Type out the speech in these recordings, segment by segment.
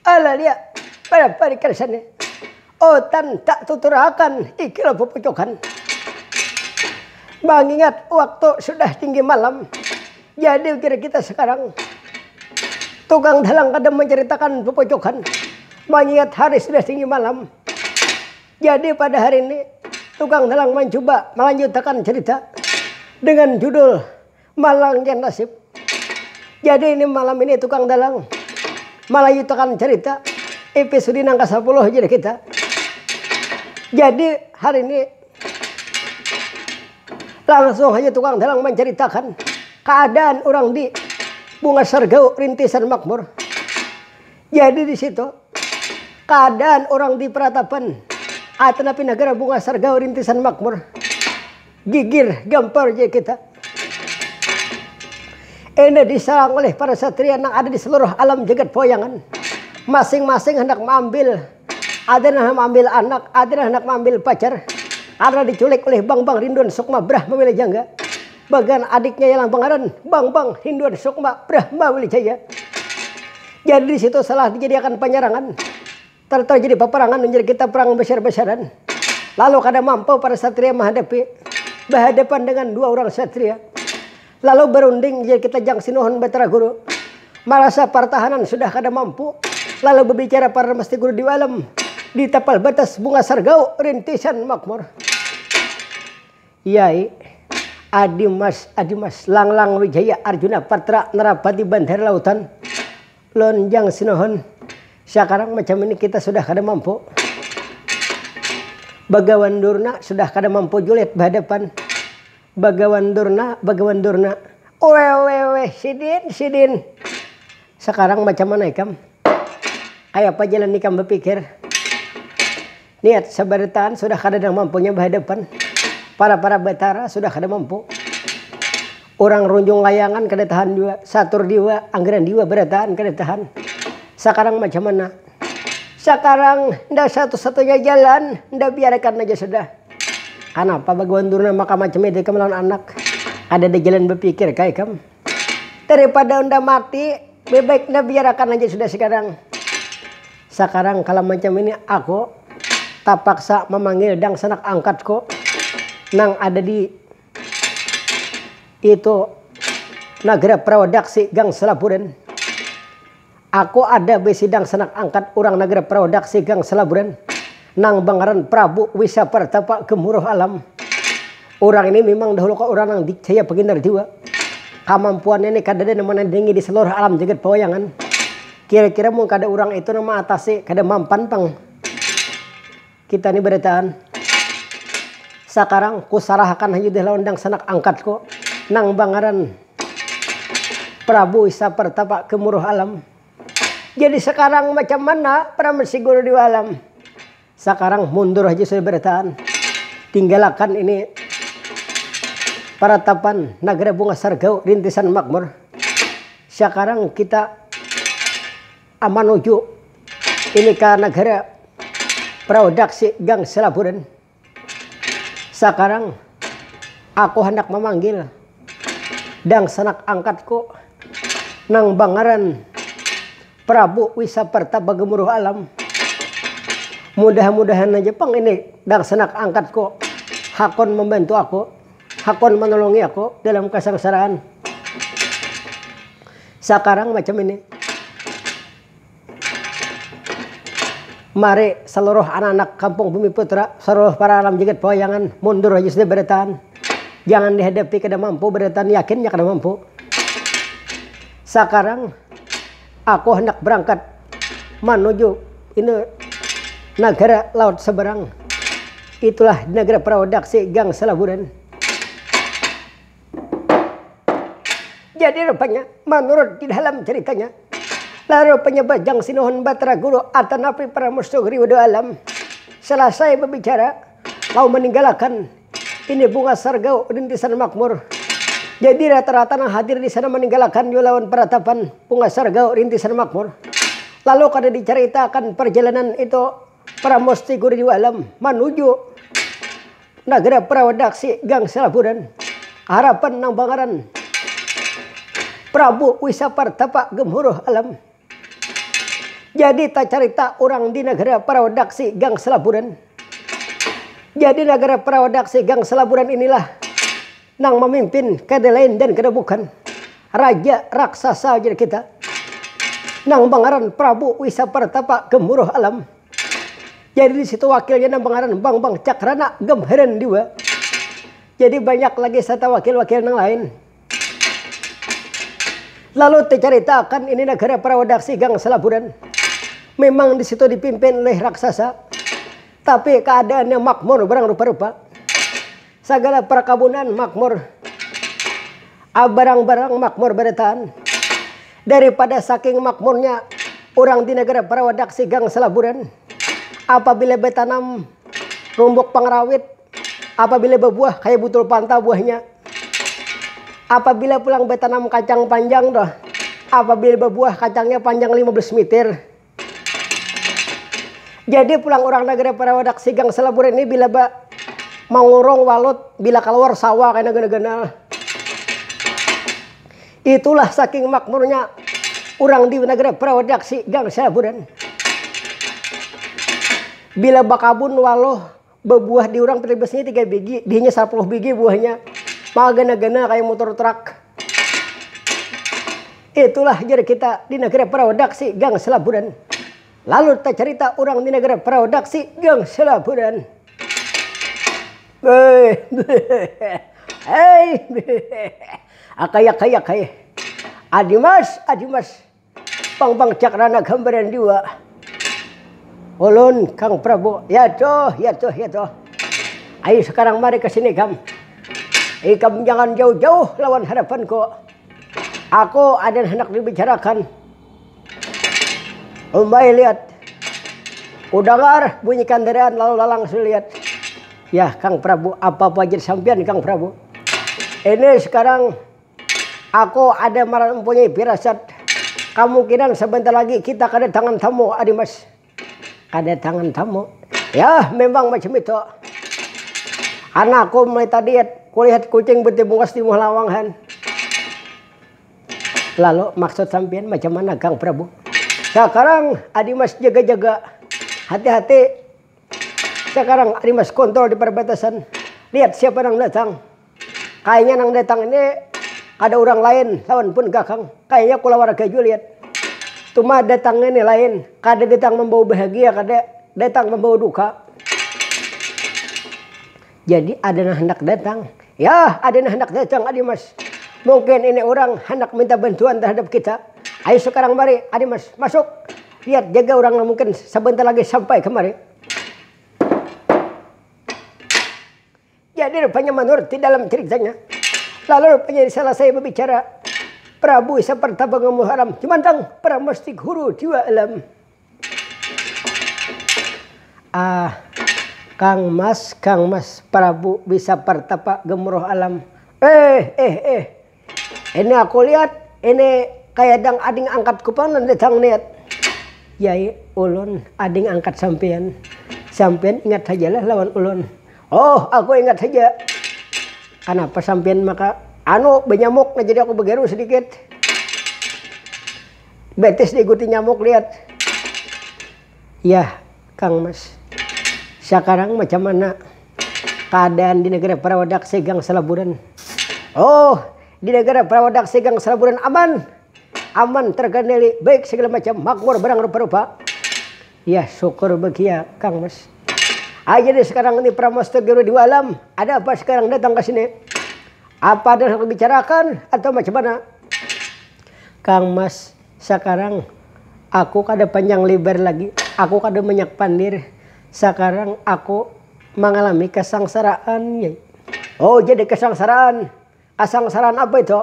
Alalia pada parikan sana. Otan tak tuturakan ikilah pepucokan. Mengingat waktu sudah tinggi malam. Jadi kira kita sekarang tukang dalang kadang menceritakan pepocokan. Mengingat hari sudah tinggi malam. Jadi pada hari ini tukang dalang mencoba melanjutkan cerita dengan judul Malangnya Nasib. Jadi ini malam ini tukang dalang melanjutkan cerita episode yang ke-10 jadi kita. Jadi hari ini langsung aja tukang dalang menceritakan keadaan orang di Bunga Sargau Rintisan Makmur. Jadi di situ keadaan orang di Peratapan Atanapi Negara Bunga Sargau Rintisan Makmur gigir gampar aja kita. Ini diserang oleh para satria yang ada di seluruh alam jagat poyangan. Masing-masing hendak mengambil, ada yang mengambil anak, ada yang hendak mengambil pacar. Karena diculik oleh Bang Rinduan Sukma Brahma Wilijaya. Bagian adiknya yang Bangaran Bang Rinduan Sukma Brahma Wilijaya. Jadi di situ salah dijadikan penyerangan. Terjadi peperangan menjadi kita perang besar-besaran. Lalu kada mampu para satria berhadapan dengan dua orang satria. Lalu berunding jadi kita Jang Sinuhun Batara Guru. Merasa pertahanan sudah kada mampu. Lalu berbicara para mesti guru di alam. Di tapal batas Bunga Sargau Rintisan Makmur. Yai Adimas Langlang Wijaya Arjuna Patra Narapati Bandar Lautan Lonjang Sinuhun. Sekarang macam ini kita sudah kada mampu. Bagawan Durna sudah kada mampu julit berhadapan. Bagawan Durna. Wewe Sidin. Sekarang macam mana ikam? Kayak apa jalan ikam berpikir? Niat sabaritaan sudah kada mampunya berhadapan. Para Batara sudah kada mampu. Orang runjung layangan kada tahan juga. Satur diwa, anggaran diwa berataan kada tahan. Sekarang macam mana? Sekarang ndak satu-satunya jalan, ndak biarkan aja sudah. Kenapa Bagawan Durna maka macam itu kamu lawan anak? Ada di jalan berpikir kayak kamu. Daripada unda mati, lebih baik ndak biarkan aja sudah sekarang. Sekarang kalau macam ini aku tak paksa memanggil dang sanak angkatku nang ada di itu Nagara Prawodaksi Gang Selaburan. Aku ada besidang sanak angkat orang Nagara Prawodaksi Gang Selaburan nang Bangaran Prabu Wisa Pertapa Gemuruh Alam. Orang ini memang dahulu kok orang yang dicaya pengindar jiwa. Kemampuan ini kadang menandingi di seluruh alam jagat pewayangan. Kira-kira mau kada orang itu nama atasi kada mampan pang kita ini beritaan. Sekarang ku sarahkan hanya di laundang sanak angkatku nang Bangaran Prabu Wisa Pertapa Gemuruh Alam. Jadi sekarang macam mana para mesti guru di alam? Sekarang mundur aja sudah beritaan. Tinggalkan ini Peratapan Nagara Bunga Sargau Rintisan Makmur. Sekarang kita menuju ini ke Nagara Prawodaksi Gang Selaburan. Sekarang aku hendak memanggil dang sanak angkatku nang Bangaran Prabu Wisa Pertapa Gemuruh Alam. Mudah-mudahan aja pang ini dang sanak angkatku hakon membantu aku, hakon menolongi aku dalam kesengsaraan. Sekarang macam ini. Mari seluruh anak-anak kampung Bumi Putra, seluruh para alam jagat pewayangan mundur aja sudah beritaan. Jangan dihadapi kada mampu beritaan, yakinnya kada mampu. Sekarang aku hendak berangkat menuju ini Nagara Laut Seberang. Itulah Nagara Prawodaksi Gang Selaburan. Jadi rupanya menurut di dalam ceritanya, lalu penyebab Jang Sinuhun Batara Guru Atanapi Pramustugri Wudu Alam selesai berbicara, lalu meninggalkan ini Bunga Sargau Rintisan Makmur. Jadi rata-rata yang hadir di sana meninggalkan lawan Peratapan Bunga Sargau Rintisan Makmur. Lalu kada diceritakan perjalanan itu para musti guru di alam menuju Nagara Prawodaksi Gang Selaburan. Harapan nang Bangaran Prabu Wisa Pertapa Gemuruh Alam. Jadi tak cerita orang di negara Parawadaksi Gang Selaburan. Jadi negara Parawadaksi Gang Selaburan inilah nang memimpin kada lain dan kada bukan raja raksasa jadi kita. Nang bangaran Prabu Wisa Pertapa Gemuruh Alam. Jadi di situ wakilnya nang bangaran Bang Cakrana Gemheren Diwa. Jadi banyak lagi serta wakil-wakil nang lain. Lalu diceritakan ini negara Parawadaksi Gang Selaburan. Memang di situ dipimpin oleh raksasa. Tapi keadaannya makmur barang rupa-rupa. Segala perkebunan makmur. Barang-barang makmur bertahan. Daripada saking makmurnya orang di negara Parawadaksi Gang Selaburan. Apabila bertanam rumbuk pangrawit. Apabila berbuah kayak butul pantau buahnya. Apabila pulang bertanam kacang panjang dah. Apabila berbuah kacangnya panjang 15 meter. Jadi pulang orang negara Parawadaksi Gang Selaburan ini bila mengurung walut bila keluar sawah kayak negara-negara. Itulah saking makmurnya orang di negara Parawadaksi Gang Selaburan. Bila bakabun waluh berbuah di orang peribasnya 3 biji, dinya 10 biji buahnya. Magana-gana kayak motor truk. Itulah jadi kita di negara Parawadaksi Gang Selaburan. Lalu kita cerita orang di negara Parawadaksi Gang Selaburan. Akaya. Adimas. Bang Cakrana Gemheren Diwa. Ulun Kang Prabu. Ya toh. Ayo sekarang mari ke sini Kam. Ikam jangan jauh-jauh lawan hadapanku. Aku ada hendak dibicarakan. Umay lihat. Udangar bunyi kendaraan lalu lalang lihat. Ya Kang Prabu, apa-apa aja sampean Kang Prabu. Ini sekarang aku ada mempunyai firasat. Kemungkinan sebentar lagi kita kedatangan tamu Adimas. Kedatangan tamu. Ya memang macam itu. Anakku mulai tadi kulihat kucing bertibungas di lawangan. Lalu maksud sampean macam mana Kang Prabu? Sekarang Adimas jaga-jaga. Hati-hati. Sekarang Adimas kontrol di perbatasan. Lihat siapa yang datang. Kayaknya yang datang ini ada orang lain. Lawan pun Kakang. Kayaknya kula warga lihat. Cuma datangnya ini lain. Kada datang membawa bahagia. Kada datang membawa duka. Jadi ada yang hendak datang. Ya ada yang hendak datang Adimas. Mungkin ini orang hendak minta bantuan terhadap kita. Ayo sekarang mari Adimas masuk. Lihat jaga orang mungkin sebentar lagi sampai kemari. Jadi rupanya menurut di dalam ceritanya. Lalu rupanya selesai berbicara. Prabu Wisa Pertapa Gemuruh Alam. Cumandang Pramustik Huru Diwa Alam. Kang Mas Prabu Wisa Pertapa Gemuruh Alam. Ini aku lihat ini kayak ading angkat kupanan datang niat. Yai ulun ading angkat sampean. Sampean ingat sajalah lawan ulun. Oh aku ingat saja. Kenapa sampean maka benyamuk nah jadi aku begeru sedikit. Betis diikuti nyamuk lihat. Ya Kang Mas. Sekarang macam mana keadaan di negara Parawadaksi Gang Selaburan? Oh di negara Parawadaksi Gang Selaburan aman terkendali baik segala macam makmur barang rupa-rupa. Ya syukur bahagia Kang Mas. Jadi sekarang ini Pramustik Huru Diwa Alam. Ada apa sekarang datang ke sini? Apa ada yang dibicarakan atau macam mana? Kang Mas sekarang aku kada panjang lebar lagi. Aku kada banyak pandir. Sekarang aku mengalami kesengsaraan. Oh jadi kesengsaraan. Kesengsaraan apa itu?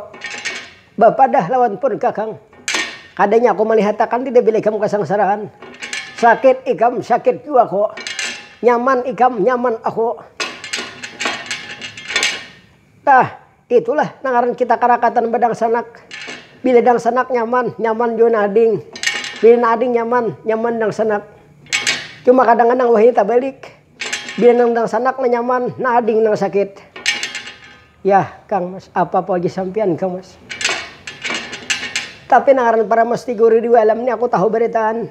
Bapak dah lawan pun Kakang. Kadanya aku melihatkan tidak bila kamu kesengsaraan. Sakit ikam, sakit juga kok. Nyaman ikam, nyaman aku. Itulah nangaran kita karakatan bedang sanak. Bila dang sanak nyaman, nyaman juga nading. Bila nading nyaman, nyaman dang sanak. Cuma kadang-kadang wahini tak balik. Bila dang sanak nyaman, nading nang sakit. Ya Kang Mas, apa-apa aja sampean Kang Mas. Tapi nangaran Pramustik Huru Diwa Alam ini aku tahu beritaan.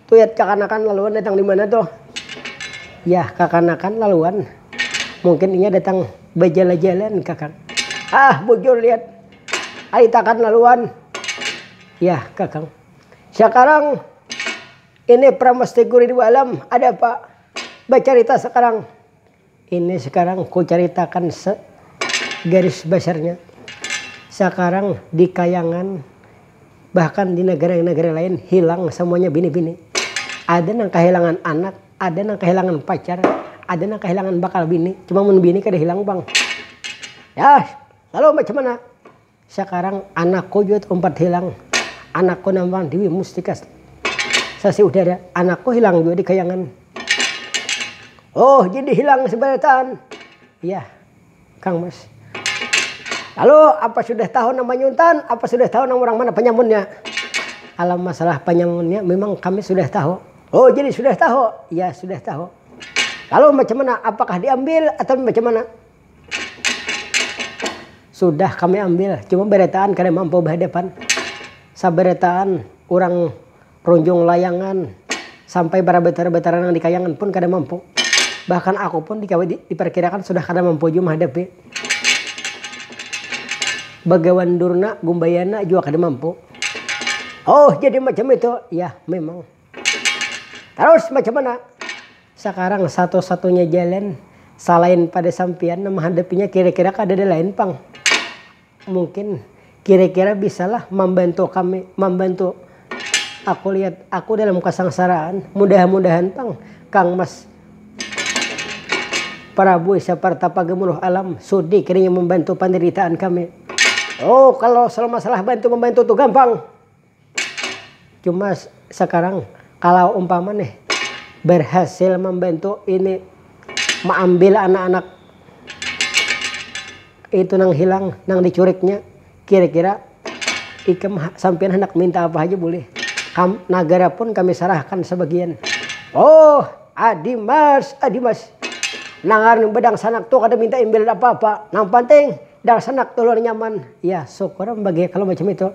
Tuyat kakanakan laluan datang di mana tuh? Ya kakanakan laluan. Mungkin ini datang berjalan-jalan kakang. Ah bujur lihat. Aritakan laluan. Ya kakang. Sekarang ini Pramesti Guri Dua Alam ada apa? Bercerita sekarang. Ini sekarang ku ceritakan garis besarnya. Sekarang di Kayangan bahkan di negara-negara lain hilang semuanya bini-bini. Ada yang kehilangan anak, ada yang kehilangan pacar, ada yang kehilangan bakal bini. Cuma mun bini kada hilang bang. Ya, lalu macam mana? Sekarang anakku juga tempat hilang. Anakku nambang Dewi Mustika Sasi Udara. Anakku hilang juga di Kayangan. Oh, jadi hilang seberataan. Iya, Kang Mas. Lalu apa sudah tahu nama Nyuntan? Apa sudah tahu nama orang mana penyamunnya? Alam masalah penyamunnya memang kami sudah tahu. Oh jadi sudah tahu? Ya sudah tahu. Lalu macam mana? Apakah diambil atau macam mana? Sudah kami ambil. Cuma beretaan kada mampu berhadapan. Saberetaan orang runjung layangan. Sampai berabetar-betaran yang di Kayangan pun kada mampu. Bahkan aku pun diperkirakan sudah kada mampu juga menghadapi. Bagawan Durna, Gumbayana juga kada mampu. Oh jadi macam itu? Ya memang. Terus macam mana? Sekarang satu-satunya jalan selain pada sampian menghadapinya kira-kira kada ada lain pang. Mungkin kira-kira bisalah membantu kami, membantu. Aku lihat aku dalam kesengsaraan. Mudah-mudahan pang Kang Mas Prabu Sapartapa Gemuruh Alam sudi kiranya membantu penderitaan kami. Oh kalau selama masalah membantu tuh gampang. Cuma sekarang kalau umpama nih berhasil membantu ini mengambil anak-anak itu nang hilang, nang dicuriknya, kira-kira ikem sampean hendak minta apa aja boleh. Nagara pun kami serahkan sebagian. Oh Adimas, Adimas. Nangar bedang sanak tuh kada minta imbil apa-apa. Nang penting dang sanak tulur nyaman. Ya syukur bagi kalau macam itu.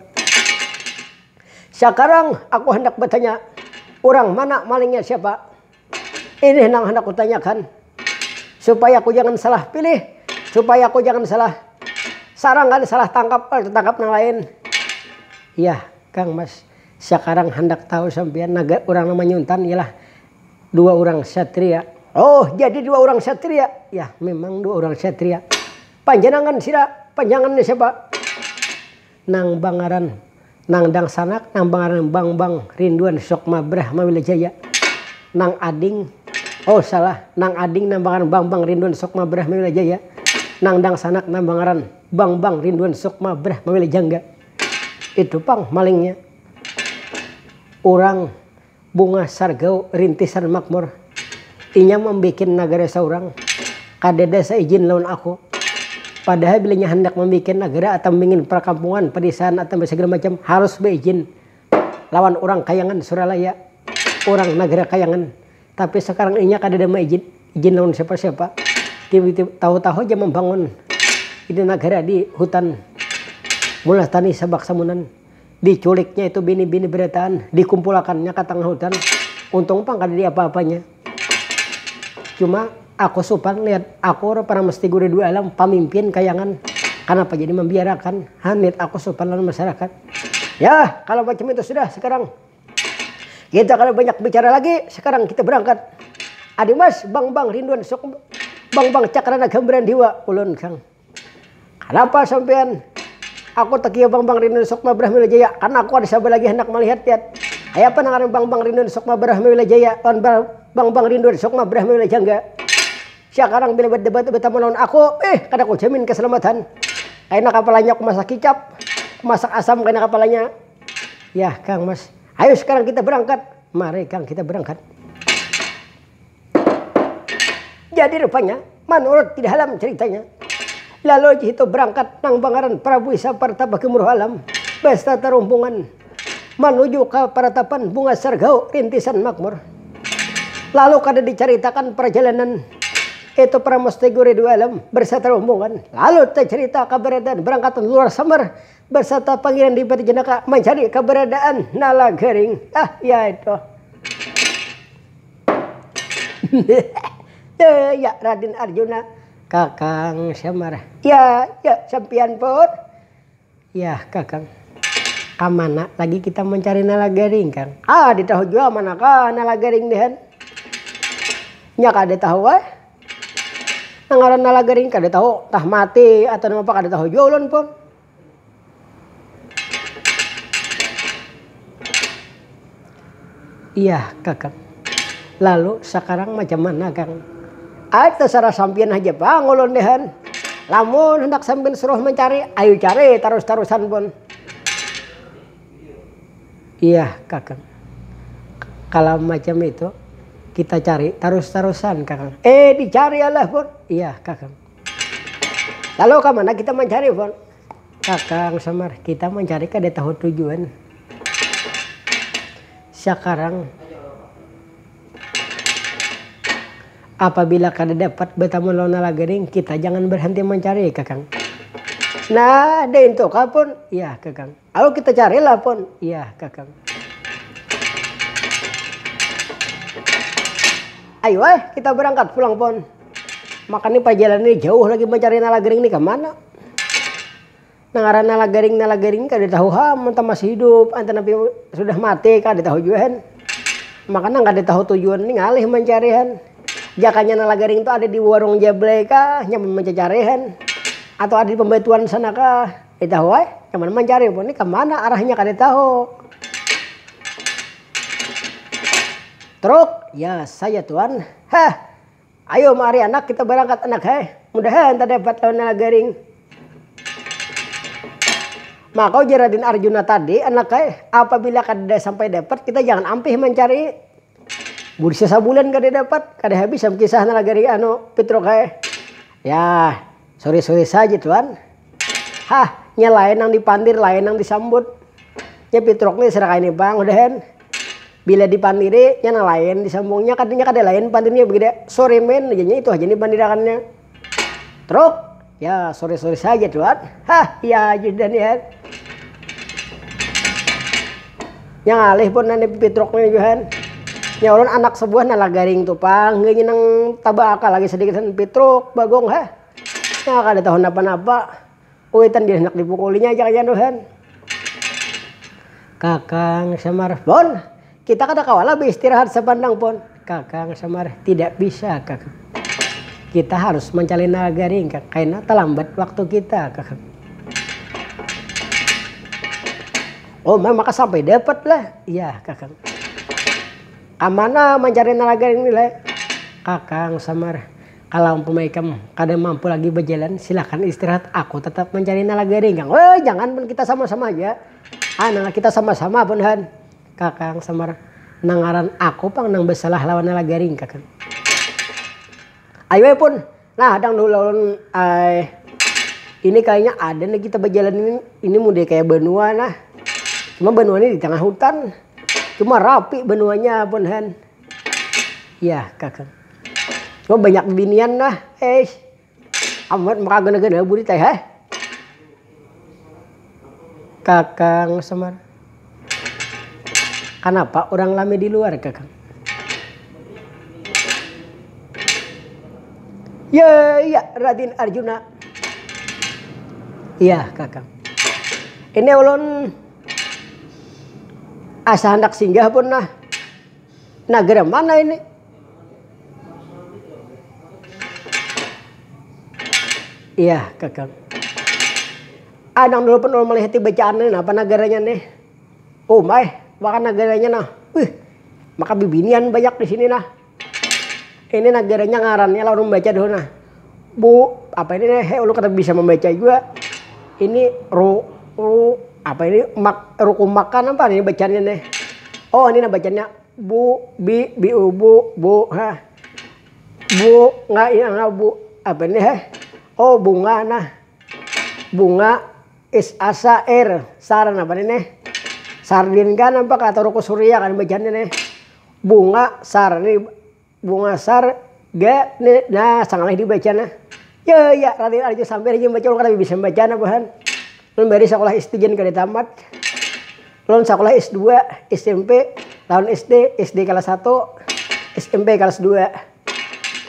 Sekarang aku hendak bertanya, orang mana malingnya siapa? Ini yang hendak kutanyakan. Supaya aku jangan salah pilih. Supaya aku jangan salah sarangan, salah tangkap yang lain. Ya Kang Mas. Sekarang hendak tahu sampean orang nama Nyuntan ialah 2 orang satria. Oh jadi 2 orang satria. Ya memang 2 orang satria. Panjenengan sira, panjenengan siapa? Nang Bangaran. Nang dang sanak, nang Bangaran bang rinduan sok mabrah mawilajaya. Nang ading, oh salah, nang ading nang Bangaran bang rinduan sok mabrah mawilajaya. Nang dang sanak, nang Bangaran bang rinduan sok mabrah mawilajangga. Itu pang malingnya. Orang bunga sargau rintisan makmur. Inya membuat negara seorang. Kadeda seizin lawan aku. Padahal bilanya hendak membuat negara atau ingin perkampungan, pedesaan atau segala macam harus berizin lawan orang Kayangan Suralaya, orang negara Kayangan. Tapi sekarang ini kada ada izin lawan siapa-siapa. Tiba-tiba tahu-tahu aja membangun ini negara di hutan Mulah Tani Sabak Samunan. Diculiknya itu bini-bini beretaan, dikumpulkannya ke tengah hutan. Untung pang kada di apa-apanya. Cuma aku supan lihat aku orang Pramesti Guri Dua Alam pemimpin Kayangan. Kenapa jadi membiarkan hanit aku supan lawan masyarakat? Ya kalau macam itu sudah sekarang. Kita kalau banyak bicara lagi sekarang kita berangkat. Adi Mas bang rinduan sok bang cakrana gambaran diwa ulun Kang. Kenapa sampean? Aku takia bang rinduan sok mabrah milajaya karena aku ada sabar lagi hendak melihat lihat. Aya apa nangaran bang rinduan sok mabrah milajaya on bang rinduan sok mabrah milajangga. Sekarang bila berdebat lawan aku, kada aku jamin keselamatan. Karena kapalanya aku masak kicap, masak asam karena kapalanya. Ya Kang Mas, ayo sekarang kita berangkat. Mari Kang kita berangkat. Jadi rupanya menurut di dalam ceritanya, lalu itu berangkat nang Bangaran Prabu Sapartapa Gemuruh Alam beserta rombongan menuju ke peratapan Bunga Sargau rintisan makmur. Lalu kada diceritakan perjalanan itu Pramesti Guri Dua Alam beserta rombongan. Lalu cerita keberadaan berangkatan luar Samar beserta Pangeran Adipati Jenaka mencari keberadaan Nala Gering. Ya itu. Ya Raden Arjuna. Kakang Semar. Ya sampian pun. Ya Kakang. Kamana lagi kita mencari nalagaring Kang? Di tahu juga mana kan nalagaring dehen? Nya kada tahu ngaran nalagaring kada tahu tah mati atau nama apa kada tahu juga ulun pun. Iya Kakang. Lalu sekarang macam mana Kang? Terserah sampian aja Bang ulun dehen. Lamun hendak sampean suruh mencari, ayo cari terus-terusan pun. Iya Kakang. Kalau macam itu kita cari terus-terusan Kakang. Dicari Allah pun. Iya Kakang. Lalu kemana kita mencari pun? Kakang Semar, kita mencari kada tahu tujuan. Sekarang apabila kada dapat bertemu lawan nalagaring, kita jangan berhenti mencari Kakang. Nah, den to kapun? Iya Kakang. Ayo kita carilah pun. Iya Kakang. Ayo kita berangkat pulang pun. Makanya perjalanan ini jauh lagi mencari nalagaring ini kemana? Ngaran nalagaring kada tahu entah masih hidup, entah nabi sudah mati kada tahu juga. Makanya kada tahu tujuan ini ngalih mencarihan. Jakanya nalagaring itu ada di warung Jable kah, nyaman mencarihan. Atau ada di pembatuan sana kah? Tahu cuman mencari pun ini kemana arahnya kada tahu. Truk, ya saya tuan. Ayo mari anak kita berangkat anak mudahan tak dapat lawan nalagaring. Maka Raden Arjuna tadi anak apabila kada sampai dapat kita jangan ampih mencari. Bursa sabulan kada dapat, kada habis sama kisah nalagaring Petruk Ya. Sore-sore saja tuan. Nya lain yang dipandir, lain yang disambut. Nya Petruk nih serah ini bang, udahan. Bila dipandiri, nya lain disambungnya, katanya kada lain pandirnya begitu. Sore men, jadinya itu aja nih pandirakannya. Truk, ya sore-sore saja tuan. Ya judan ya. Yang alih pun nanti Petruk nih juhan. Nya ulun anak sebuah nalagaring tuh pang, nggak nang tabaka lagi sedikit Petruk bagong Ya kada tahu napa-napa. Uitan dia hendak dipukulinya aja kaya dohan. Kakang Semar, pon, kita kada kawala beristirahat sepandang pon. Kakang Semar, tidak bisa Kakang. Kita harus mencari nalagaring Kakang, karena terlambat waktu kita Kakang. Maka sampai dapat lah. Iya Kakang. Kamana mencari nalagaring nilai? Kakang Semar. Kalau kamu kada mampu lagi berjalan, silakan istirahat. Aku tetap mencari nalagaring Kang. Jangan pun kita sama-sama aja. Kita sama-sama pun Han. Kakang Semar, nangaran aku pang nang bersalah lawan nalagaring Kakang. Ayo pun. Nah, dang dulu ini kayaknya ada nih kita berjalan ini mudah kayak benua nah. Cuma benua ini di tengah hutan. Cuma rapi benuanya pun Han. Ya Kakang. Cuma banyak binian nah, amat maka gena-gena budi teh Kakang Semar. Kenapa orang lama di luar Kakang? Ya Raden Arjuna. Iya Kakang. Ini ulun asa hendak singgah pun nah. Nagara mana ini? Iya Kakang. Adang dulu pun melihat bacaan ini apa negaranya nih? Maka negaranya nah. Maka bibinian banyak di sini nah. Ini negaranya ngarannya lalu membaca dulu nah. Bu, apa ini nih? Lu kata bisa membaca juga. Ini apa ini ruku makan apa ini bacanya nih? Ini nah bacanya bu bu nggak ini nggak bu apa ini bunga nah bunga is asa saran apa ini sardin kan apa kata ruku surya kan bacanya nih bunga sar nih bunga sar ga nih nah sangatlah dibaca nah ya Raden Arjuna sampai aja baca kalau bisa baca nah bahan lun bari sekolah SD jen kada tamat lun sekolah S2 SMP tahun SD kelas 1 SMP kelas 2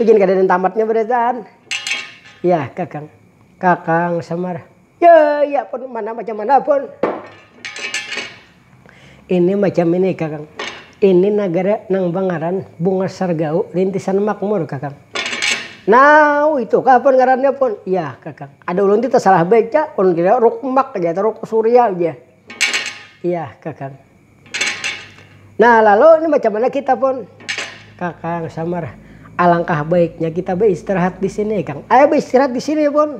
Kejadian kadang tamatnya berdasaan. Ya kakang. Kakang Semar. Ya pun mana macam mana pun. Ini macam ini kakang. Ini negara nang Bangaran bunga sargau rintisan makmur kakang. Nah itu kapan ngarannya pun? Ya kakang. Ada ulun itu salah baca. Ulun kira rukmak aja atau ruk surya aja. Iya kakang. Nah lalu ini macam mana kita pun? Kakang Samar. Alangkah baiknya kita beristirahat di sini kang. Ayo beristirahat di sini pun.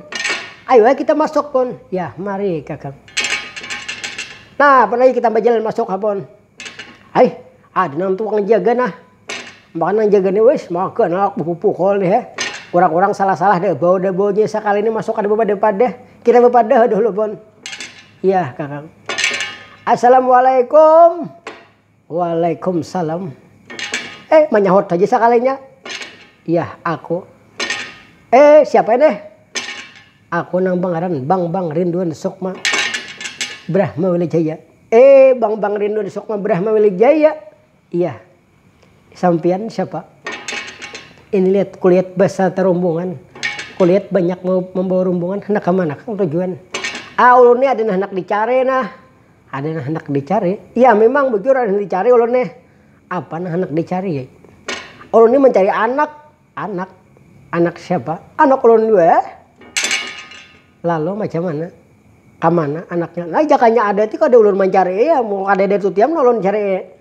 Ayo kita masuk pun. Ya mari kakang. Nah pernah kita berjalan masuk pun. Hai ada nang tukang jaga nah. Makan nang jaga nih wis makan anak pukul nih ya. Kurang-kurang salah-salah deh bau-baunya sekali ini masuk ada bepada kita bepada dulu pun. Iya kakang. Assalamualaikum. Waalaikumsalam. Menyahut aja sekalinya. Iya aku. Siapa ini? Aku nang Bangaran Bang Rinduan Sukma Brahma Wilijaya. Bang Rinduan Sukma Brahma Wilijaya. Iya. Sampian siapa? Ini lihat kulihat bahasa terumbungan. Kulihat banyak mau membawa rumbungan. Hendak kemana kang tujuan? Ulun ini ada hendak dicari nah. Ada hendak dicari. Iya memang bujur ada hendak dicari ulun nih. Apa nah hendak dicari ya? Ulun ini mencari anak. Anak siapa? Anak ulun juga. Lalu macam mana? Kamana anaknya? Nah jakanya ada ti ada ulun mencari ya. Mau ada itu tiam ulun cari.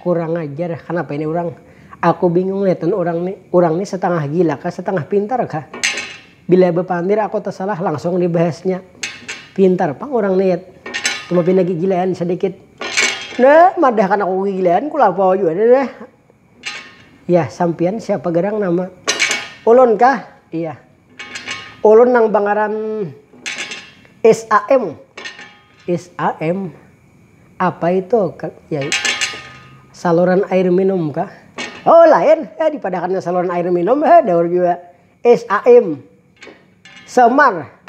Kurang ajar. Kenapa ini orang? Aku bingung lihat orang nih setengah gila kah setengah pintar kah? Bila bepandir aku tersalah langsung dibahasnya. Pintar pang orang lihat. Cuma pindah gigilaan sedikit. Nah madah kan aku gigilaan kulapa juga deh. Ya sampian siapa gerang nama? Ulun kah? Iya. Ulun nang Bangaran SAM. SAM. Apa itu? Ya, saluran air minum kah? Oh lain, dipadakannya saluran air minum, daur juga. SAM. Semar.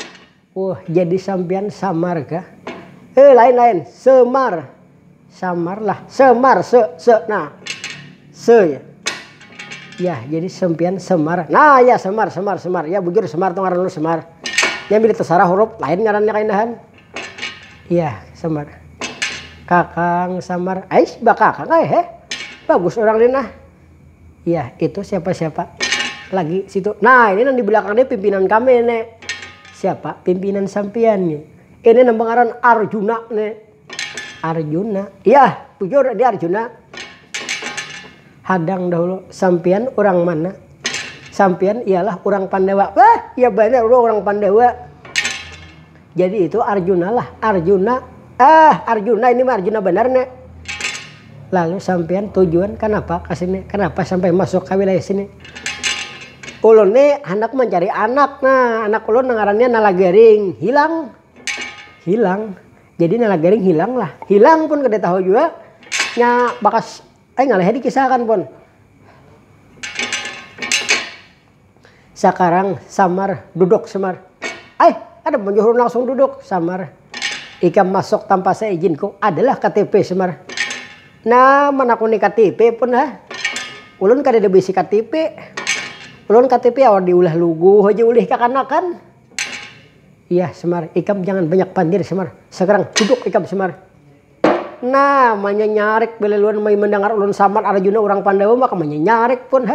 Jadi sampian Samar kah? Lain. Semar. Samar lah. Semar, nah. Ya. Ya, jadi sampian Semar. Nah ya Semar. Ya bujur Semar tuh ngaran lu Semar. Yang bila terserah huruf lain ngarannya kaindahan. Iya, Semar. Kakang Samar. Kakang bagus orang ini nah. Iya, itu siapa? Lagi situ. Nah, ini yang di belakangnya pimpinan kami nih. Siapa? Pimpinan sampian nih. Ini nang Bangaran Arjuna nih. Arjuna. Iya, bujur dia Arjuna. Hadang dahulu. Sampian orang mana? Sampian ialah orang Pandawa. Iya benar orang Pandawa. Jadi itu Arjuna lah. Arjuna ini mah Arjuna benar nih. Lalu sampean tujuan kenapa ke sini? Kenapa sampai masuk ke wilayah sini? Ulun nih hendak mencari anak. Nah, anak ulun ngarannya Nalagaring. Hilang. Jadi Nalagaring hilang lah. Hilang pun kada tahu juga. Nya bakas ngalih dikisahkan pun. Sekarang Samar duduk Semar. Ada menyuruh langsung duduk Samar. Ikam masuk tanpa seizinku adalah KTP Semar. Nah, mana aku nih KTP pun Ulun kada ada bisi KTP. Ulun KTP awal diulah lugu aja ulih kakanakan. Iya Semar, ikam jangan banyak pandir Semar. Sekarang duduk ikam Semar. Nah, nyarik bila ulun may mendengar ulun Samar Arjuna orang Pandawa maka nyarik pun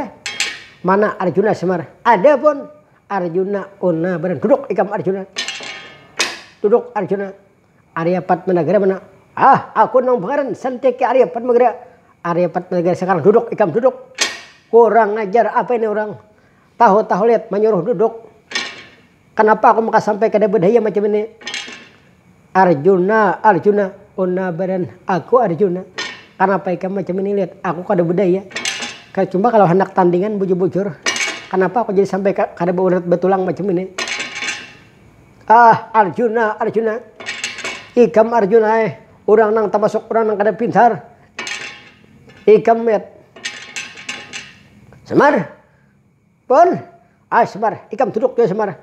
Mana Arjuna Semar? Ada pun Arjuna. Benar duduk ikam Arjuna. Duduk Arjuna. Arya Padmanegara mana? Aku nang Bangaran Santeke Arya Padmanegara. Arya Padmanegara sekarang duduk ikam duduk. Kurang ajar apa ini orang? Tahu lihat menyuruh duduk. Kenapa aku maka sampai kada budaya macam ini? Arjuna. Badan aku Arjuna. Kenapa ikam macam ini lihat? Aku kada budaya. Cuma kalau hendak tandingan bujur-bujur. Kenapa aku jadi sampai kada baurat betulang macam ini? Arjuna. Ikam Arjuna orang nang termasuk orang nang kada pintar. Ikam lihat. Semar. Pun. Semar. Ikam duduk ya Semar.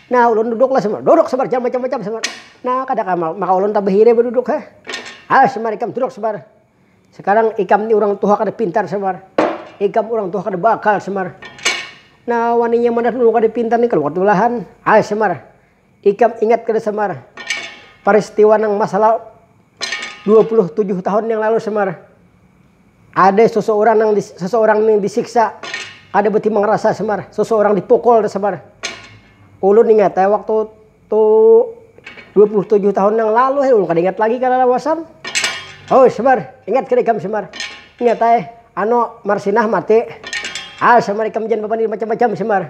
Nah ulun duduk lah Semar. Duduk Semar jangan macam-macam Semar. Nah kada maka ulun tabahire berduduk Semar ikam duduk Semar. Sekarang ikam ni orang tua kada pintar Semar. Ikam orang tua kada bakal Semar. Nah waninya mana dulu kada pintar nih keluar tulahan. Semar. Ikam ingat kada Semar. Peristiwa nang masalah 27 tahun yang lalu Semar. Ada seseorang yang disiksa. Ada beti merasa Semar. Seseorang dipukul Semar. Ulun ingat waktu tuh 27 tahun yang lalu ulun kada ingat lagi kada lawasan. Oh Semar, ingat kada ikam Semar. Ingat Marsinah mati. Semar ikam jangan bapak macam-macam Semar.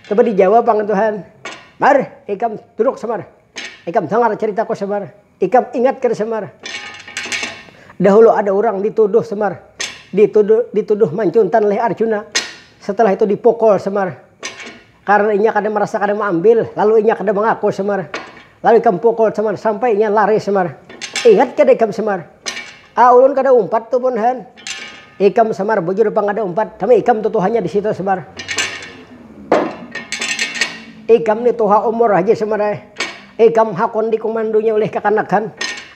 Coba dijawab Bang Tuhan. Mar, ikam duduk Semar. Ikam dengar ceritaku Semar. Ikam ingat kada Semar. Dahulu ada orang dituduh Semar. Dituduh mancuntan oleh Arjuna. Setelah itu dipukul Semar. Karena inya kada merasa kada mengambil. Lalu inya kada mengaku Semar. Lalu ikam pukul Semar. Sampai inya lari Semar. Ingat kada ikam Semar. Ulun kada umpat tuh pun han. Ikam Semar bujur pang kada umpat. Tapi ikam tutuhannya di situ Semar. Ikam ni tuha umur aja Semar. Ikam hakon dikomandonya oleh kekanakan.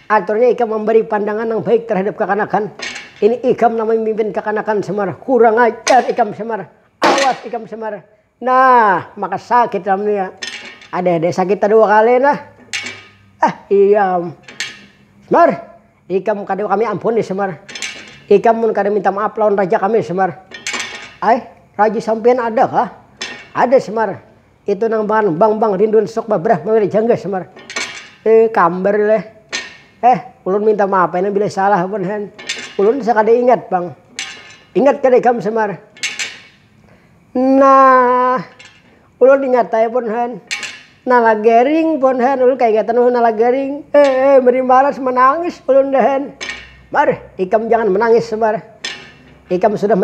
Aturnya ikam memberi pandangan yang baik terhadap kekanakan. Ini ikam namanya memimpin kekanakan Semar. Kurang ajar ikam Semar. Awas ikam Semar. Nah maka sakit namanya. Ada sakit 2 kali nah. Iya Semar. Ikam kada kami ampuni Semar. Ikam mun kada minta maaf lawan raja kami Semar. Raja sampean ada kah? Ada Semar. Itu nang bang rindun sok babrah mawili jangga Semar. Kamber leh. Ulun minta maaf ini bila salah pun han. Ulun sakada ingat Bang. Ingat kada ikam Semar. Nah, ulun ingat ae pun han. Nalagering pun han ulun kaingatan ulun nalagering. Meri maras menangis ulun dahan. Mar, ikam jangan menangis Semar. Ikam sudah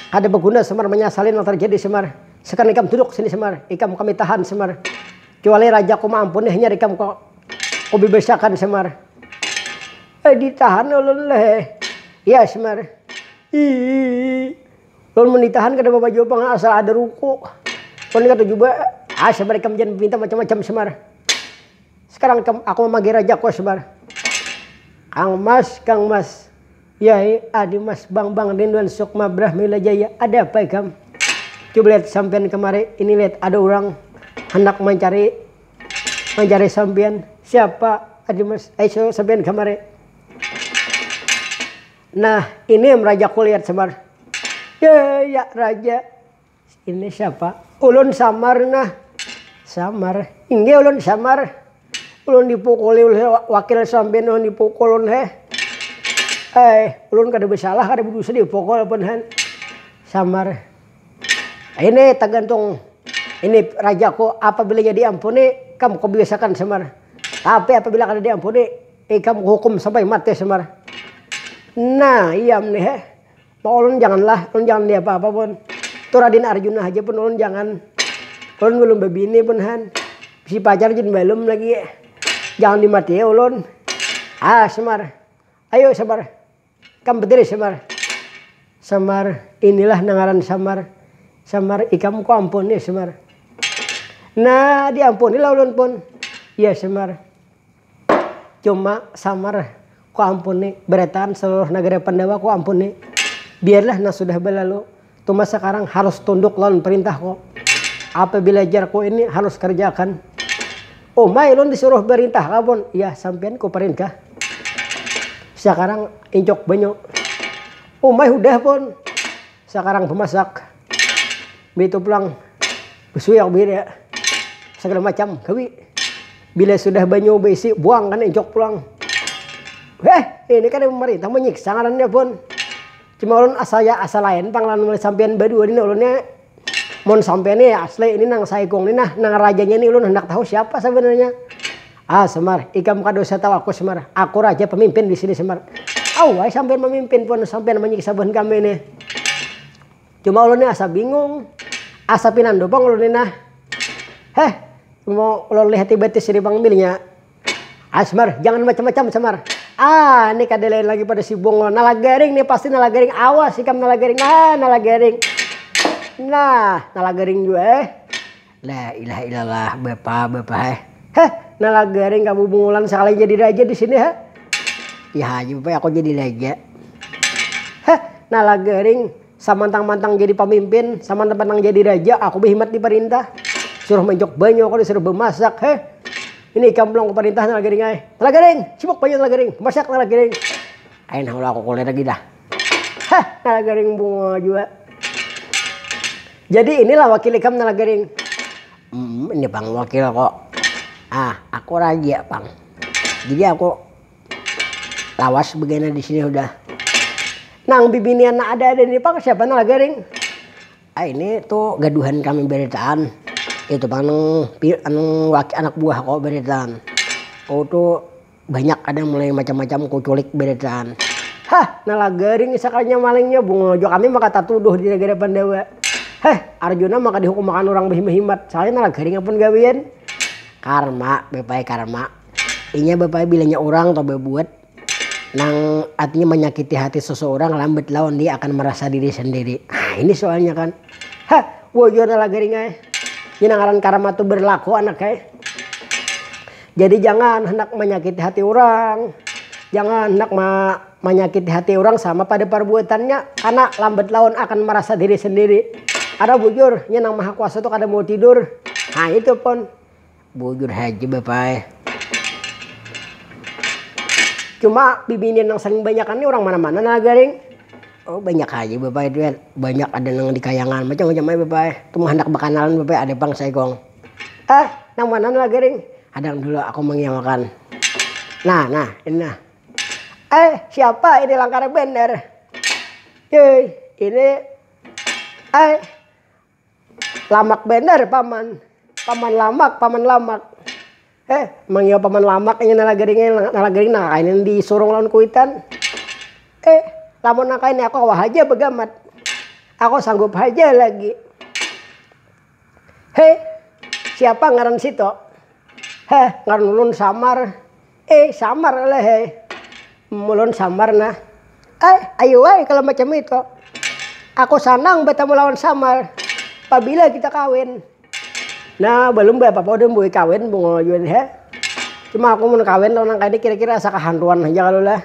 ada berguna Semar menyesalin yang terjadi Semar. Sekarang ikam duduk sini Semar. Ikam kami tahan Semar. Kecuali raja ku maampuni hanya ikam kok bebesakan Semar. Ditahan ulun leh. Ya Semar. Ulun menitahan kada bawa jawab asal ada ruku. Pun kata juga Semar ikam jangan minta macam-macam Semar. Sekarang aku memanggil raja ku Semar. Kang Mas. Ya, adi Mas Bang Rinduan Sukma Brahmila Jaya. Ada apa ikam? Coba lihat sampean kemari. Ini lihat ada orang hendak mencari sampean. Siapa? Adi Mas. Ayo sampean kemari. Nah, ini yang raja ku lihat Semar. Ya raja. Ini siapa? Ulun Samar nah. Samar. Inggih ulun Samar. Ulun dipukuli oleh wakil sampean ulun dipukul ulun ulun kada bersalah kada berdosa dipukul pun han. Samar. Ini tergantung ini rajaku apabila jadi ampuni kamu kau biasakan Semar. Tapi apabila kada diampuni kamu hukum sampai mati Semar. Nah iya nih ulun janganlah ulun jangan dia apa-apa pun. Tu Raden Arjuna aja pun ulun jangan. Ulun belum berbini pun han. Si pacar jadi belum lagi. Jangan dimati ulun. Semar. Ayo Semar. Kamu berdiri Semar. Semar. Inilah nangaran Samar. Samar ikam ku ampuni Semar. Nah diampunilah ulun pun. Iya Semar. Cuma Samar ku ampuni. Beretaan seluruh negara Pandawa ku ampuni. Biarlah nah sudah berlalu. Cuma sekarang harus tunduk lawan perintahku. Apabila jarku ini harus kerjakan. Mai ulun disuruh perintah kapun. Ya sampean ku perintah. Sekarang incok banyak. Mai udah pun. Sekarang pemasak. Begitu pulang. Besuyak bira. Segala macam gawi. Bila sudah banyak besi buang kan incok pulang. Ini kan pemerintah menyiksa ngarannya pun. Cuma ulun asal lain panglan mulai sampean berdua ini ulunnya. Mon sampai ini asli ini nang saikong ini nang rajanya ini ulun hendak tahu siapa sebenarnya. Semar, ikam kadosa tahu aku Semar. Aku raja pemimpin di sini Semar. Sampai memimpin pun sampai menyiksa pun kami ini. Cuma ulun asa bingung. Asa pinando bang ulun ini nah. Mau ulun lihat tiba-tiba sini bang milnya. Semar, jangan macam-macam Semar. Ini kada lain lagi pada si bong nalagaring nih pasti nalagaring. Awas ikam nalagaring. Nalagaring. Nah, nalagaring juga La ilaha illallah bapak nalagaring kamu bungulan sekali jadi raja di sini Ya haji bapak aku jadi raja. Nalagaring Samantang-mantang jadi pemimpin, samantang-mantang jadi raja, aku berhimat di perintah. Suruh menjok banyu, aku disuruh bemasak. Ini kamplong ke perintah Nalagaring ay. Nalagaring, sibuk banyu Nalagaring, masak Nalagaring. Ay nah aku kulit lagi dah. Nalagaring bunga juga. Jadi inilah wakil ikam Nalagaring. Ini bang wakil kok. Aku raja bang. Jadi aku lawas begini di sini udah. Nang bibinian ada di pang siapa Nalagaring? Ini tuh gaduhan kami beritaan. Itu bang anu wakil anak buah kok beritaan. Oh tuh banyak ada mulai macam-macam kuculik beritaan. Nalagaring sekalinya malingnya bungojo kami maka tatuduh di negara Pandawa. Arjuna maka dihukum makan orang berhimat. Soalnya Nalagaring pun gawian. Karma, bapak karma. Inya bapak bilangnya orang atau berbuat nang artinya menyakiti hati seseorang lambat laun dia akan merasa diri sendiri. Ini soalnya kan. Wojo Nalagaring ay. Nyenangaran karma itu berlaku anak ay. Jadi jangan hendak menyakiti hati orang. Jangan hendak menyakiti hati orang sama pada perbuatannya. Karena lambat laun akan merasa diri sendiri. Ada bujur, nyenang maha kuasa tuh kada mau tidur. Itu pun. Bujur haji bapak. Cuma bibinin yang saling banyakan ini orang mana-mana Nalagaring. Oh banyak aja bapak itu ya. Banyak ada yang di kayangan macam-macam aja bapak. Itu hendak bakanalan bapak ada bang saigong. Nang mana Nalagaring? Ada dulu aku mengiyakan. Nah ini nah. Siapa ini langkar bener? Ini lamak bener paman. Paman lamak. Manggil paman lamak ini Nalagaring nakainin di surung lawan kuitan. Lamun nakain aku wah aja begamat. Aku sanggup aja lagi. Siapa ngaran situ? Ngaran ulun samar. Samar lah mulun samar nah. Ayo kalau macam itu. Aku senang bertemu lawan samar. Apabila kita kawin. Nah belum bapak udah mau kawin bungo jual Cuma aku mau kawin lawan nangkain kira-kira asa kehantuan aja kalau lah.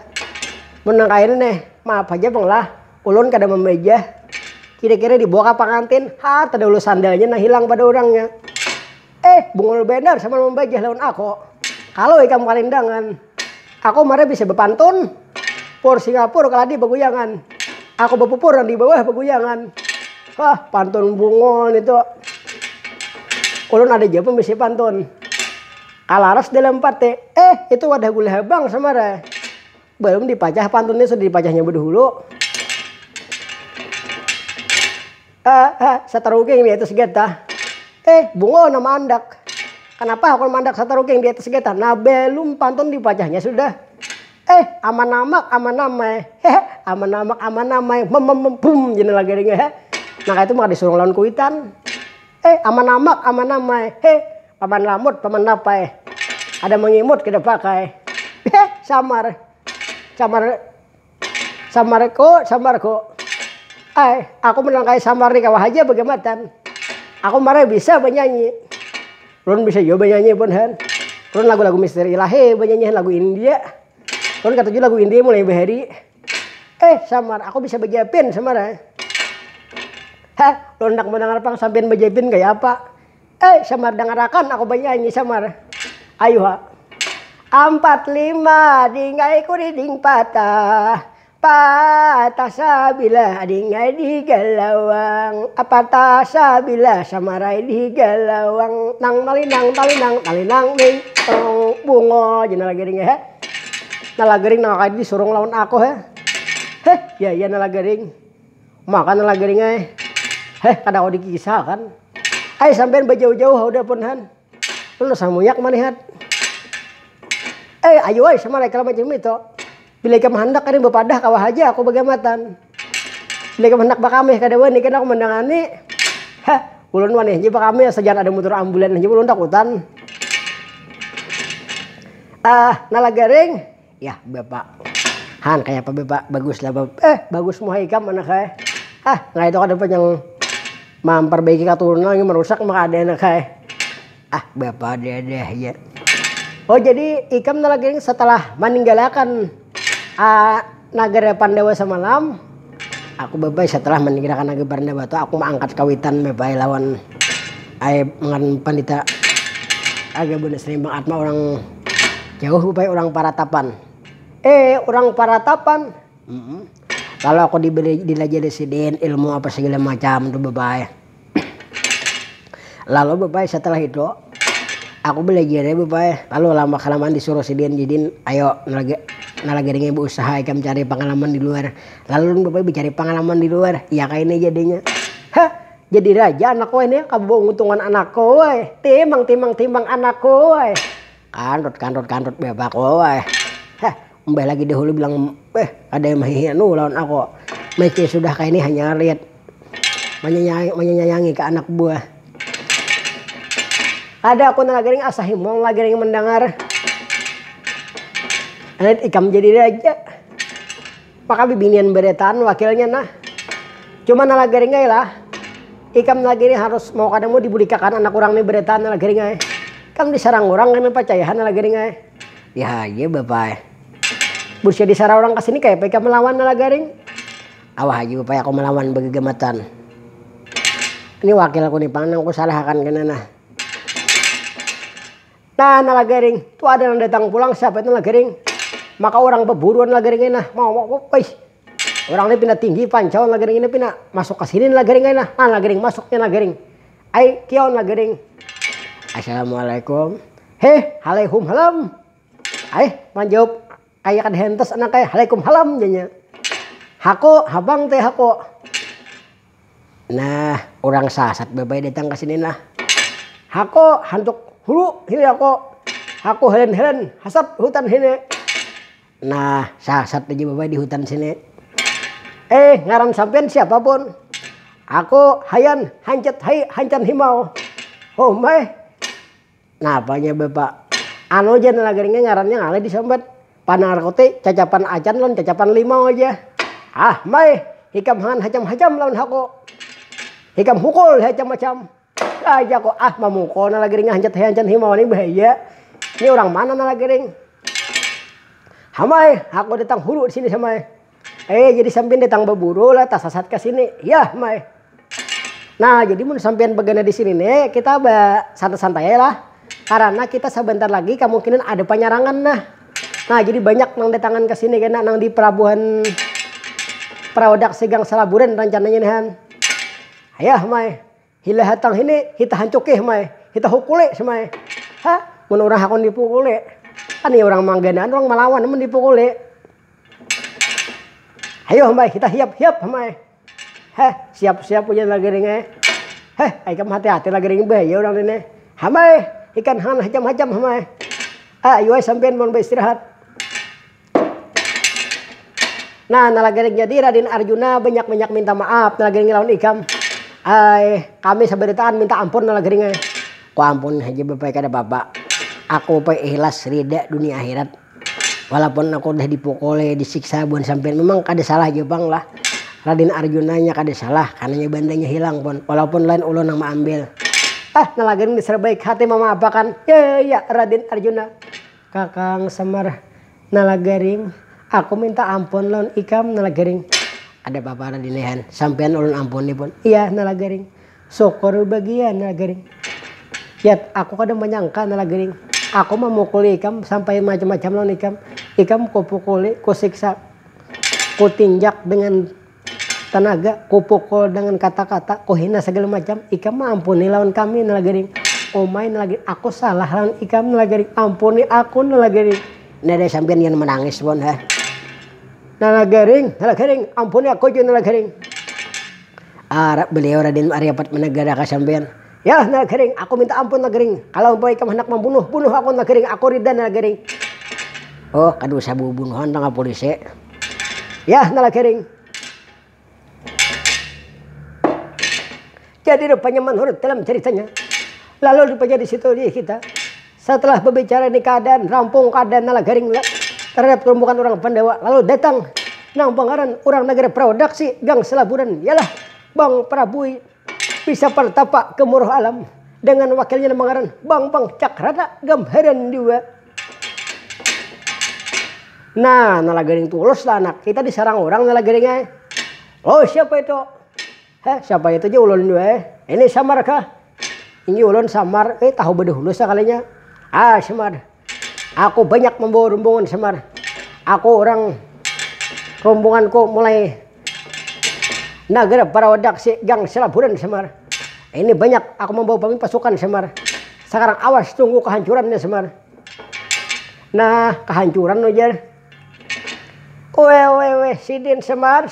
Mau nangkain nih. Maaf aja bang lah, ulun kada memeja. Kira-kira dibawa ke pengantin, terdahulu sandalnya nah hilang pada orangnya. Bungul bener sama membajah lawan aku. Kalau ikam kalindangan, aku marah bisa bepantun. Pur Singapura kalau di baguyangan. Aku bepupur di bawah baguyangan. Pantun bungul itu. Ulun ada jawab bisa pantun. Kalaras dalam pate, itu wadah gula bang samara. Belum dipajah pantunnya sudah dipajahnya berdahulu. Satarugeng di atas geta. Bungo nama andak. Kenapa aku mandak satarugeng di atas geta? Nah belum pantun dipajahnya sudah. Aman namak. Aman namak. Bum jadi Nalagaring Nah itu maka disuruh lawan kuitan. Aman namak. Paman lamut, paman napai. Ada mengimut kita pakai. Samarko. Aku menangkai samar di kawah aja bagaimana? Aku marah bisa bernyanyi. Run bisa juga bernyanyi pun han. Run lagu-lagu misteri ilahi bernyanyi lagu India. Run kata juga lagu India mulai bahari. Samar, aku bisa bejapin samar. Run nak mendengar pang sampean bejapin kayak apa? Samar dengarakan aku bernyanyi samar. Ayo 45 dingai kuriding patah sabila dingai di galawang sabila samarai di galawang nang talinang ning bungo jeung Nalagaring Nalagaring nakaid disuruh lawan aku ya Nalagaring makan Nalagaring kada aku dikisahkan sampean bajauh-jauh udah pun han lu samuyak manihat ayo sama kalau macam itu. Bila kamu hendak kan bepadah kawah aja aku bagamatan. Bila kamu hendak bakame kada wani kan aku mendangani. Ulun wani aja bakame sejan ada motor ambulan aja ulun takutan. Nalagaring. Ya bapak. Han kayak apa bapak? Bagus lah bapak. Bagus mau ikam anak nggak itu ada yang memperbaiki keturunan yang merusak maka ada anak bapak ada ya. Oh jadi ikam Nalagaring setelah meninggalkan negara Pandawa semalam Aku bebay setelah meninggalkan Nage Barenda Batu aku mengangkat kawitan bebay lawan mengan pandita agak bener sering Bang Atma orang jauh bebay orang Paratapan. Orang Paratapan. Kalau aku dilajari sidin ilmu apa segala macam tuh bebay. Lalu bebay setelah itu aku belajar ya bebay. Lalu lama kelamaan disuruh sidin jadin ayo nalagaring ibu usaha ikam cari pengalaman di luar. Lalu bebay cari pengalaman di luar. Ya kayak ini jadinya. Jadi raja anak kowe ini kamu untungan anak kowe. Timang anak kowe. Kantut bebak kowe. Mbah lagi dahulu bilang ada yang mahianu lawan aku. Mesti sudah kayak ini hanya lihat menyayangi ke anak buah. Ada aku nalagaring asahimong lagaring mendengar. Anet ikam jadi raja. Maka bibinian beretan wakilnya nah. Cuma nalagaring lah. Ikam nalagaring harus mau kadamu dibudikakan anak orang ini beretan nalagaring. Kam disarang orang kan percayahan nalagaring. Ya iya bapak. Bursia disarang orang kesini kayak ikam melawan nalagaring. Awah aja bapak aku melawan bagi gematan. Ini wakil aku nih panang aku salah akan kena nah. Nah nalagaring tuh ada yang datang pulang siapa itu nalagaring. Maka orang beburuan nalagaring nah mau orang ini pindah tinggi pancau nalagaring ini pindah masuk ke sini nalagaring nah nalagaring masuknya nalagaring. Kiau nalagaring. Assalamualaikum. Waalaikumsalam. Manjawab kayak kan hentes anak kayak waalaikumsalam jadinya. Hako habang teh hako. Nah orang sasat bebay datang ke sini nah. Hako hantuk hulu ini aku helen hasap hutan sini. Nah sasat aja bebay di hutan sini. Ngaran sampean siapapun. Aku hayan hancan himau. Oh mai. Nah apanya bapak. Anu aja nalagaringnya ngarannya ngale disambat. Panarkote cacapan acan lon cacapan limau aja. Mai hikam hangan hacam-hacam lawan hako. Hikam hukul hacam-hacam. Aja kok mamukol nalagaring hancan himau ini bahaya. Ini orang mana nalagaring? Hamai, aku datang hulu di sini samai. Jadi sampean datang berburu lah tasasat ke sini. Ya, mai. Nah, jadi mun sampean begana di sini nih, kita santai-santai lah. Karena kita sebentar lagi kemungkinan ada penyerangan nah. Nah, jadi banyak nang datangan ke sini kena nang di pelabuhan Praodaksi Gang Salaburen rencananya nih han. Ayah, mai. Hila hatang ini kita hancukih mai. Kita hukule semai. Mun urang hakon dipukule. Kan orang mangganaan orang melawan mun dipukule. Ayo mai kita hiap mai. Siap-siap punya lagaring. Ikam hati-hati lagaring bahaya orang ini. Hamai ikan han macam-macam hamai. Ayo sampean mun beristirahat. Nah, nalagaring jadi Raden Arjuna banyak-banyak minta maaf nalagaring lawan ikam. Kami seberitaan minta ampun nalagaring. Ku ampun aja bapak kada bapak. Aku ikhlas rida dunia akhirat. Walaupun aku udah dipukuli, disiksa buan sampean memang kada salah aja bang lah. Raden Arjunanya kada salah karena bandanya hilang pun. Walaupun lain ulun yang ambil. Nalagaring diserbaik hati mama apakan. Ya Raden Arjuna. Kakang Semar nalagaring. Aku minta ampun lon ikam nalagaring. Ada bapak Raden sampean ulun ampun pun. Iya nalagaring. Syukur bagian nalagaring. Yat aku kadang menyangka nalagaring. Aku memukuli ikam sampai macam-macam lon ikam. Ikam ku pukuli, ku siksa, ku tinjak dengan tenaga, ku pukul dengan kata-kata, ku hina segala macam. Ikam ampuni lawan kami nalagaring. Omai nalagaring. Aku salah lawan ikam nalagaring. Ampuni aku nalagaring. Nada sampean yang menangis pun nalagaring, ampuni aku juga nalagaring. Beliau Raden Aryapat menegara ka sampean. Ya nalagaring, aku minta ampun nalagaring. Kalau umpamai kamu hendak membunuh, bunuh aku nalagaring. Aku rida nalagaring. Oh, kaduh sabu bunuhan tengah polisi. Ya nalagaring. Jadi rupanya menurut dalam ceritanya. Lalu rupanya di situ kita. Setelah berbicara ini keadaan, rampung keadaan nalagaring terhadap rombongan orang Pandawa. Lalu datang nang pangaran orang negara Praodaksi Gang Salaburen. Yalah Bang Prabu bisa pertapa ke muruh alam dengan wakilnya nang pangaran Bang Cakrata Gamharan Dewa. Nah nalagaring tulus lah anak. Kita diserang orang nalagaringnya. Oh siapa itu? Siapa itu aja ulun dua? Ini samar kah? Ini ulun samar. Tahu bedahulu sekalinya. Semar. Aku banyak membawa rombongan Semar. Aku orang rombonganku mulai Nagara Prawodaksi Gang Selaburan Semar. Ini banyak aku membawa pasukan Semar. Sekarang awas tunggu kehancurannya Semar. Nah kehancuran aja. Weh Sidin Semar.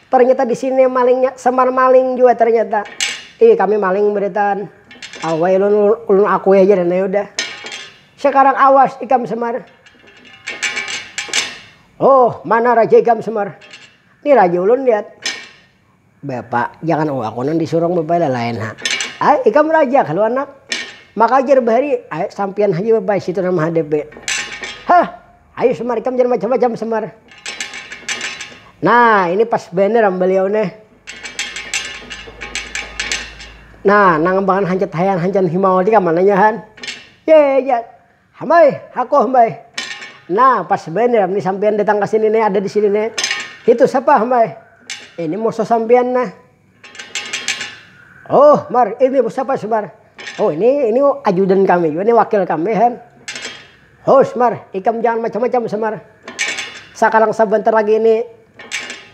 Ternyata di sini malingnya Semar maling juga ternyata. Kami maling beretan. Awai ulun aku aja dan udah. Sekarang awas ikam Semar. Oh mana Raja ikam Semar. Ini Raja ulun lihat. Bapak jangan aku nan disuruh bapak lain ha. Ikam Raja kalau anak. Maka ajar bahari. Sampian haji bapak situ nama HDP. Ayo Semar ikam jangan macam-macam Semar. Nah ini pas bener beliau nih. Nah nangambangan hancat hayan hancan himau di kamananya han. Ya. Hamai, aku hamai. Nah pas bener nih sampean datang ke sini nih ada di sini nih. Itu siapa hamai? Ini musuh sampean nah. Oh Mar, ini siapa Semar? Oh ini ajudan kami, ini wakil kami kan. Oh Semar, ikam jangan macam-macam Semar. Sekarang sebentar lagi ini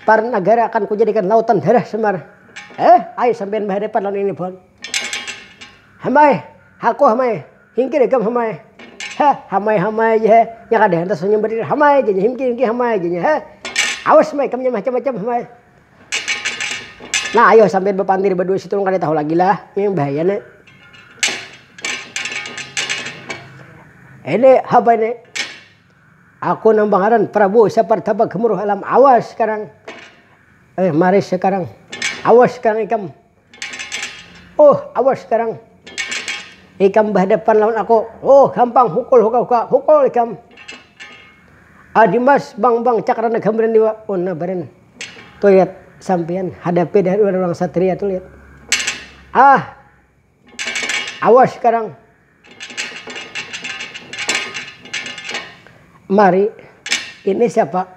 para negara akan kujadikan lautan darah Semar. Ayo sampean berhadapan lawan ini pun. Hamai, aku hamai. Hingkir ikam hamai. Hamai aja. Yang ada hentas senyum berdiri hamai aja. Hingkir hamai aja. Awas hamai, kamu macam-macam hamai. Nah ayo sampean berpandir berdua situ nggak tahu lagi lah. Ini bahaya nih. Ini apa ini? Aku nambangaran Prabu Sapartapa gemuruh alam. Awas sekarang. Mari sekarang. Awas sekarang ikam. Oh awas sekarang. Ikam berhadapan lawan aku. Oh gampang hukul ikam. Dimas bang cakrana gambaran dewa. Oh nabaran. Tuh lihat sampean hadapi dari orang satria tuh lihat. Awas sekarang. Mari, ini siapa?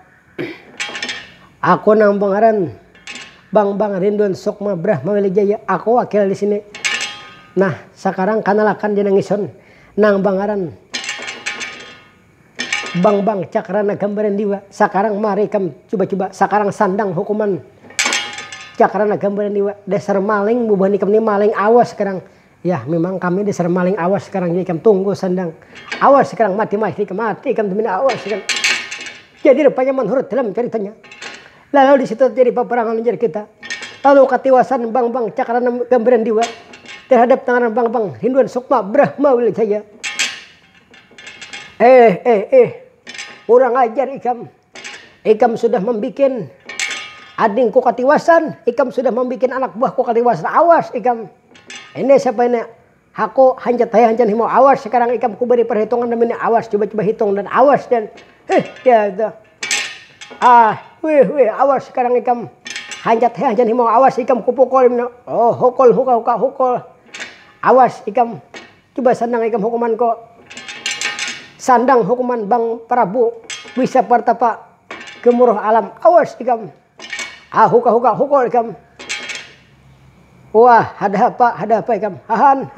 Aku nang pangaran Bang Rinduan Sukma Brahma Wilijaya. Aku wakil di sini. Nah, sekarang kanalakan jeneng ison nang pangaran Bang Cakrana Gambaran Diwa. Sekarang mari kam coba-coba. Sekarang sandang hukuman Cakrana Gambaran Diwa. Dasar maling buban ikam ini maling awas sekarang. Ya memang kami dasar maling awas sekarang ikam tunggu sandang. Awas sekarang mati ikam temen awas sekarang. Jadi rupanya menurut dalam ceritanya. Lalu di situ terjadi peperangan menjadi kita. Lalu ketiwasan Bang Cakrana Gambaran Diwa terhadap tangan Bang Rinduan Sukma Brahma Wilijaya. Kurang ajar ikam. Ikam sudah membikin adingku katiwasan. Ikam sudah membikin anak buahku katiwasan. Awas ikam. Ini siapa ini? Aku hancan himau. Awas sekarang ikam ku beri perhitungan dan ini awas coba hitung dan awas dan awas sekarang ikam hancan himau. Awas ikam ku pukul. Oh hukul. Awas ikam coba sandang ikam hukuman kok. Sandang hukuman Bang Prabu Wisapartapa gemuruh alam. Awas ikam. Hukul ikam. Wah, ada apa ikam?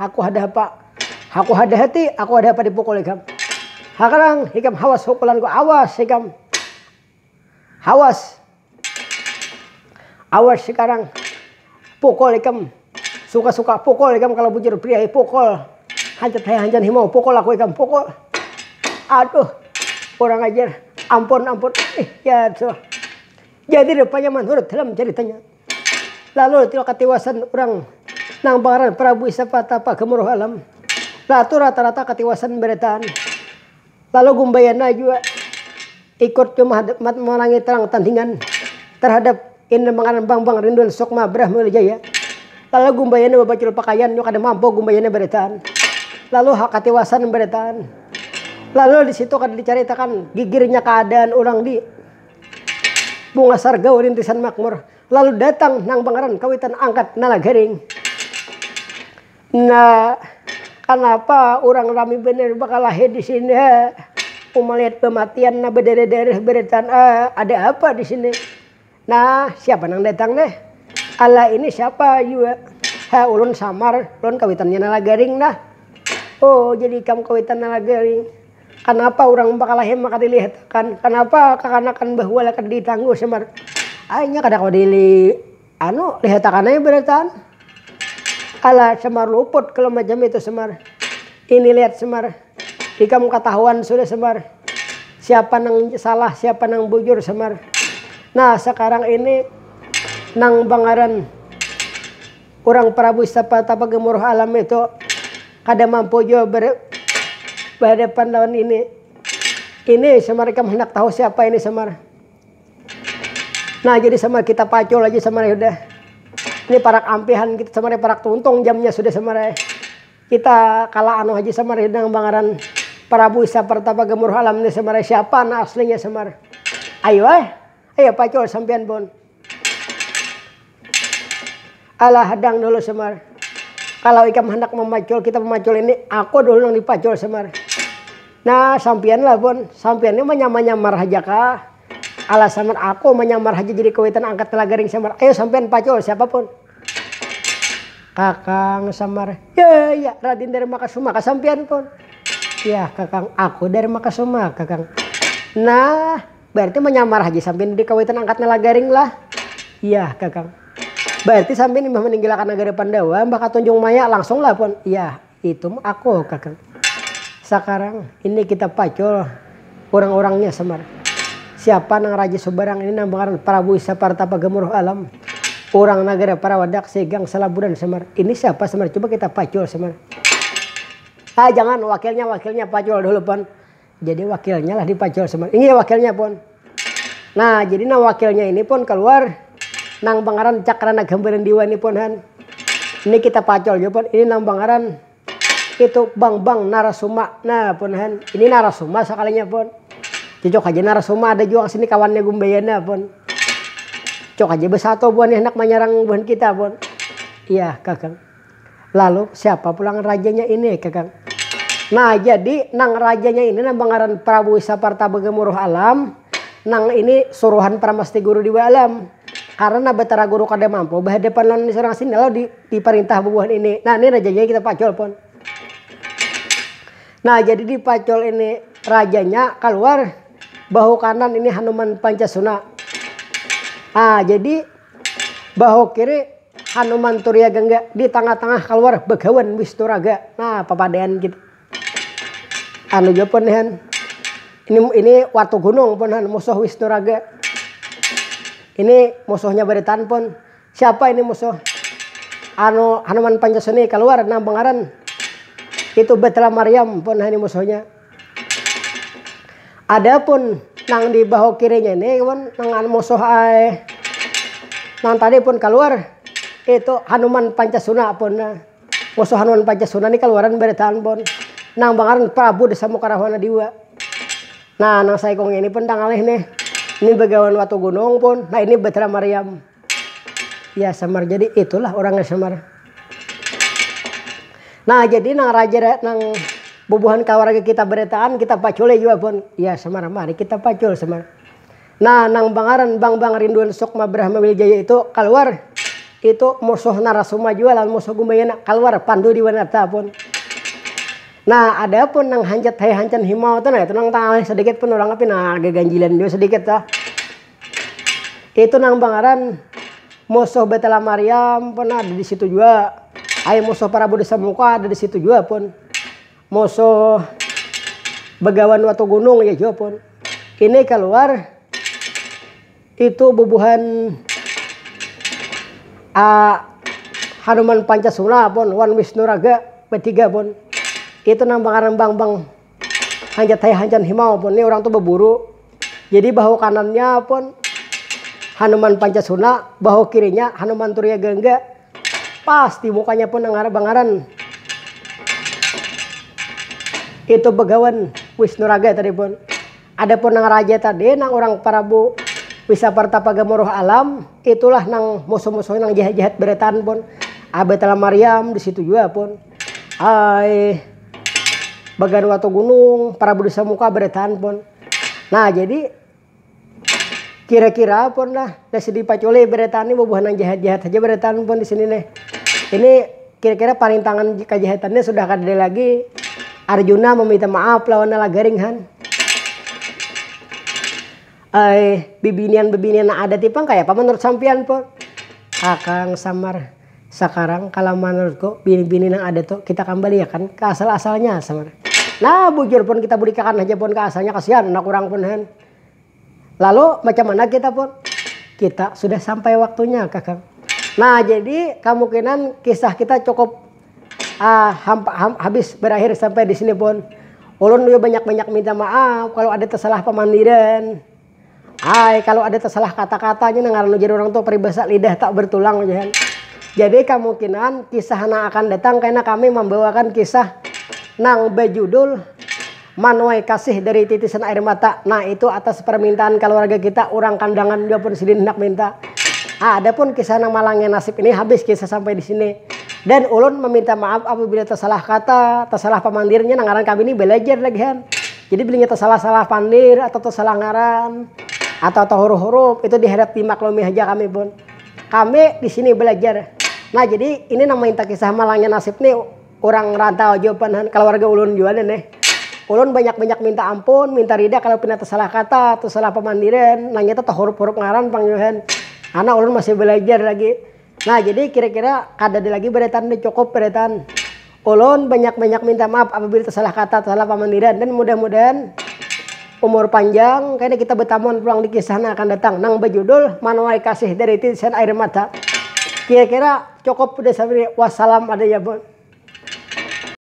Aku ada apa? Aku ada hati, aku ada apa dipukul ikam. Sekarang ikam hawas hukulanku, awas ikam. Awas sekarang. Pukul ikam. Suka-suka pukul ikam kalau bujur pria pukul. Hancan himau pukul aku ikam, pukul. Aduh, kurang ajar. Ampun. Ya tuh. Jadi rupanya menurut dalam ceritanya. Lalu katiwasan orang nang pangaran Prabu Wisapartapa gemuruh alam. Lalu rata-rata katiwasan beretaan. Lalu Gumbayana juga ikut memenangi terang tandingan terhadap ini pangaran Bang Rinduan Sukma Brahma Wilijaya. Lalu Gumbayana babacul pakaian juga ada mampu Gumbayana beretaan. Lalu katiwasan beretaan. Lalu di situ kan diceritakan gigirnya keadaan orang di Bunga Sargau rintisan makmur. Lalu datang nang pangaran kawitan angkat nalagaring. Nah, kenapa orang rami bener bakal lahir di sini? Melihat kematian na berdarah-darah beretan. Ada apa di sini? Nah, siapa nang datang deh? Ala ini siapa juga? Ha, ulun samar, ulun kawitannya nalagaring dah. Oh, jadi kamu kawitan nalagaring. Kenapa orang bakalahem maka dilihatkan? Kenapa kakanakan bahwa lakan ditangguh semar? Ayahnya kada kau dili, lihatakan aja berataan. Ala semar luput kalau macam itu semar. Ini lihat semar. Di kamu ketahuan sudah semar. Siapa nang salah, siapa nang bujur semar. Nah sekarang ini nang bangaran orang Prabu Sapatapa Gemuruh Alam itu kada mampu juga berhadapan lawan ini. Ini semar kamu hendak tahu siapa ini semar. Nah jadi semar kita pacul aja semar udah. Ini parak ampihan kita semar parak tuntung jamnya sudah semar. Kita kalah anu aja semar nang bangaran Prabu Sapatapa Gemuruh Alam ini semar siapa nah aslinya semar. Ayo ayo pacul sampean pun. Alah hadang dulu semar. Kalau ikam hendak memacul kita memacul ini aku dulu yang dipacul semar. Nah sampean lah pun. Sampean ini menyamar aja kah. Alah semar aku menyamar aja jadi kawitan angkat telagaring semar. Ayo sampean pacul siapapun. Kakang semar. Ya Raden dari Makasuma sampean pun. Ya kakang aku dari Makasuma kakang. Nah berarti menyamar aja sampean di kawitan angkat telagaring lah. Iya kakang. Berarti sampai ini meninggalkan negara Pandawa, bakal tunjung maya langsung lah pun. Iya, itu aku kakang. Sekarang ini kita pacul orang-orangnya semar. Siapa nang Raja Subarang ini nang bangaran Prabu Sapatapa Gemuruh Alam. Orang negara Parawadak Segang Salaburan semar. Ini siapa semar? Coba kita pacul semar. Ah jangan wakilnya pacul dulu pun. Jadi wakilnya lah dipacul semar. Ini wakilnya pun. Nah jadi nah wakilnya ini pun keluar. Nang bangaran Cakrana Gambaran Diwa ini pun han. Ini kita pacol juga pun. Ini nang bangaran itu Bang Narasuma. Nah pun han. Ini Narasuma sekalinya pun. Cocok aja Narasuma ada juga sini kawannya Gumbayana pun. Cocok aja bersatu buan hendak menyerang buan kita pun. Iya kakang. Lalu siapa pulang rajanya ini kakang? Nah jadi nang rajanya ini nang bangaran Prabu Sapatapa Gemuruh Alam. Nang ini suruhan Pramasti Guru Diwa Alam. Karena Batara Guru kada mampu berhadapan lawan seorang sini lalu diperintah bubuhan ini. Nah ini rajanya kita pacul pun. Nah jadi di pacul ini rajanya keluar bahu kanan ini Hanuman Pancasuna. Ah jadi bahu kiri Hanuman Turyagangga, di tengah-tengah keluar Begawan Wisnuraga. Nah papadean gitu. Anu jo pun han. Ini Watu Gunung pun han musuh Wisnuraga. Ini musuhnya beritaan pun. Siapa ini musuh? Hanuman Pancasuna keluar nang bangaran. Itu Betla Maryam pun ini musuhnya. Adapun nang di bahu kirinya ini pun nang musuh nang tadi pun keluar. Itu Hanuman Pancasuna pun. Musuh Hanuman Pancasuna ini keluaran beritaan pun. Nang bangaran Prabu Desa Mukarahwana Diwa. Nah nang saikong ini pun tangalih nih. Ini Begawan Watu Gunung pun. Nah ini Betla Maryam. Ya semar jadi itulah orangnya semar. Nah jadi nang raja nang bubuhan keluarga kita beritaan kita pacul juga pun. Ya semar mari kita pacul semar. Nah nang bangaran Bang Rinduan Sukma Brahma Wiljaya itu keluar. Itu musuh Narasuma juga lan musuh Gumbayana keluar Pandu Diwanata pun. Nah ada pun nang hanjat hancan himau tuh nah itu nang tangan sedikit pun orang apa nah geganjilan dia sedikit lah. Itu nang bangaran musuh Betla Maryam pun ada di situ juga. Ayo musuh Prabu Desa Muka ada di situ juga pun. Musuh Begawan Watu Gunung ya juga pun. Ini keluar itu bubuhan Hanuman Pancasuna pun Wan Wisnuraga bertiga pun. Itu nang bangaran bang hancan himau pun ini orang tuh berburu. Jadi bahu kanannya pun Hanuman Pancasuna, bahu kirinya Hanuman Turyagangga. Pasti mukanya pun nang bangaran itu Begawan Wisnuraga tadi pun. Ada pun nang raja tadi nang orang Prabu Sapatapa Gemuruh Alam. Itulah nang musuh-musuh nang jahat-jahat beretan pun. Betla Maryam di situ juga pun. Begawan Watu Gunung, Prabu Desa Muka beretan pun. Nah jadi Kira-kira pun lah nasi dipaculi beretan ini bubuhan yang jahat-jahat saja beretan pun di sini nih. Ini kira-kira paling tangan kejahatannya sudah kada lagi. Arjuna meminta maaf lawan Nalagaring. Bibinian-bibinian ada tipang kayak apa menurut sampian pun? Kakang Samar. Sekarang kalau menurutku bini-bini yang ada tuh kita kembali ya kan ke asal-asalnya Samar. Nah bujur pun kita berikan aja pun ke asalnya, kasihan anak kurang pun han. Lalu macam mana kita pun? Kita sudah sampai waktunya kakang. Nah jadi kemungkinan kisah kita cukup habis berakhir sampai di sini pun. Ulun juga banyak-banyak minta maaf kalau ada tersalah pemandiran. Kalau ada tersalah kata-katanya ngaran jadi orang tua peribahasa lidah tak bertulang aja. Jadi kemungkinan kisah yang akan datang karena kami membawakan kisah nang berjudul Manuai Kasih dari Titisan Air Mata. Nah itu atas permintaan keluarga kita, orang kandangan dia pun sidin hendak minta. Ada pun kisah nang malangnya nasib ini habis kisah sampai di sini. Dan ulun meminta maaf apabila tersalah kata, tersalah pemandirnya ngaran kami ini belajar lagi kan. Jadi belinya tersalah-salah pandir atau tersalah ngaran atau huruf-huruf itu dihadap dimaklumi aja kami pun. Kami di sini belajar. Nah jadi ini namanya kisah malangnya nasib nih orang rantau jawaban keluarga ulun juga nih. Ulun banyak-banyak minta ampun, minta rida kalau pernah tersalah kata, tersalah pemandiran, nanya tuh huruf-huruf ngaran panggilan. Anak ulun masih belajar lagi. Nah jadi kira-kira kada lagi beretan nih cukup beretan. Ulun banyak-banyak minta maaf apabila tersalah kata, tersalah pemandiran dan mudah-mudahan umur panjang kayaknya kita bertamuan pulang di kisah yang akan datang nang berjudul Manuai Kasih dari Titisan Air Mata. Kira-kira cukup udah sampai wassalam ada ya pun.